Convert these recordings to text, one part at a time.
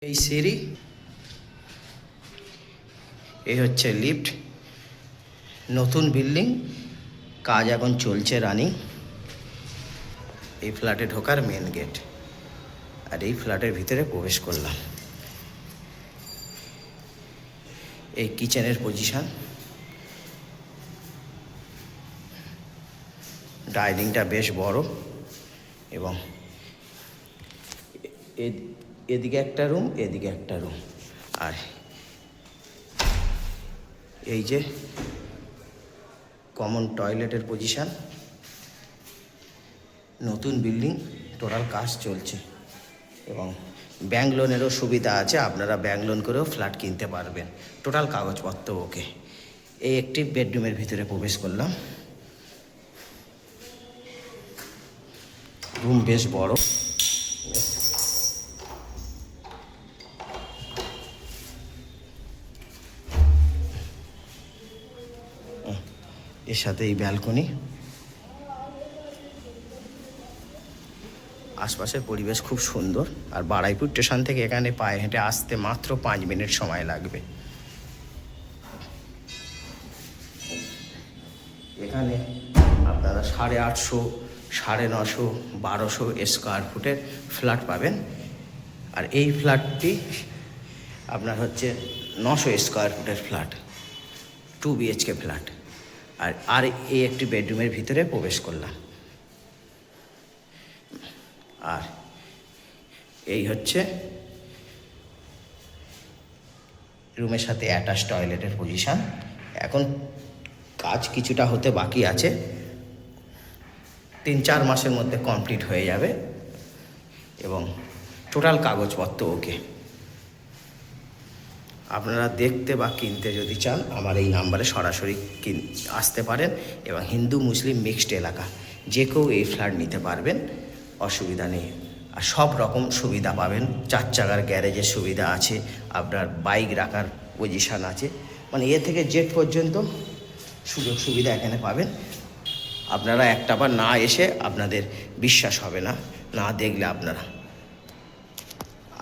এই সিঁড়ি, এই হচ্ছে লিফট। নতুন বিল্ডিং, কাজ এখন চলছে রানিং। এই ফ্ল্যাটে ঢোকার মেন গেট, আর এই ফ্ল্যাটের ভিতরে প্রবেশ করলাম। এই কিচেনের পজিশন, ডাইনিংটা বেশ বড়, এবং এদিকে একটা রুম, এদিকে একটা রুম। আর এই যে কমন টয়লেটের পজিশন। নতুন বিল্ডিং, টোটাল কাজ চলছে, এবং ব্যাংক লোনেরও সুবিধা আছে। আপনারা ব্যাংক লোন করেও ফ্ল্যাট কিনতে পারবেন, টোটাল কাগজপত্র ওকে। এই একটি বেডরুমের ভিতরে প্রবেশ করলাম। রুম বেশ বড়। এর সাথে এই ব্যালকনি। আশপাশের পরিবেশ খুব সুন্দর। আর বারুইপুর স্টেশন থেকে এখানে পায়ে হেঁটে আসতে মাত্র 5 মিনিট সময় লাগবে। এখানে আপনারা 850, 950, 1200 স্কোয়ার ফুটের ফ্ল্যাট পাবেন। আর এই ফ্ল্যাটটি আপনার হচ্ছে 900 স্কোয়ার ফুটের ফ্ল্যাট, 2 BHK ফ্ল্যাট। আর এই একটি বেডরুমের ভিতরে প্রবেশ করলাম। আর এই হচ্ছে রুমের সাথে অ্যাটাচ টয়লেটের পজিশান। এখন কাজ কিছুটা হতে বাকি আছে, 3-4 মাসের মধ্যে কমপ্লিট হয়ে যাবে, এবং টোটাল কাগজপত্র ওকে। আপনারা দেখতে বা কিনতে যদি চান, আমার এই নাম্বারে সরাসরি আসতে পারেন। এবং হিন্দু মুসলিম মিক্সড এলাকা, যে কেউ এই ফ্ল্যাট নিতে পারবেন, অসুবিধা নেই। আর সব রকম সুবিধা পাবেন। 4 চাকার গ্যারেজের সুবিধা আছে, আপনার বাইক রাখার পজিশান আছে, মানে এ থেকে জেড পর্যন্ত সুযোগ সুবিধা এখানে পাবেন। আপনারা একটাবার না এসে আপনাদের বিশ্বাস হবে না, না দেখলে আপনারা।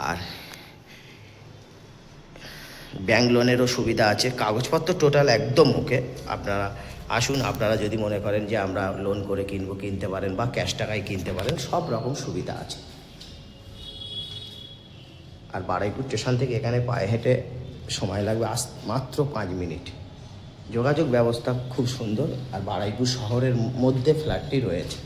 আর ব্যাংক লোনেরও সুবিধা আছে, কাগজপত্র টোটাল একদম ওকে। আপনারা আসুন, আপনারা যদি মনে করেন যে আমরা লোন করে কিনতে পারেন, বা ক্যাশ টাকায় কিনতে পারেন, সব রকম সুবিধা আছে। আর বারুইপুর স্টেশন থেকে এখানে পায়ে হেঁটে সময় লাগবে মাত্র 5 মিনিট। যোগাযোগ ব্যবস্থা খুব সুন্দর, আর বারুইপুর শহরের মধ্যে ফ্ল্যাটটি রয়েছে।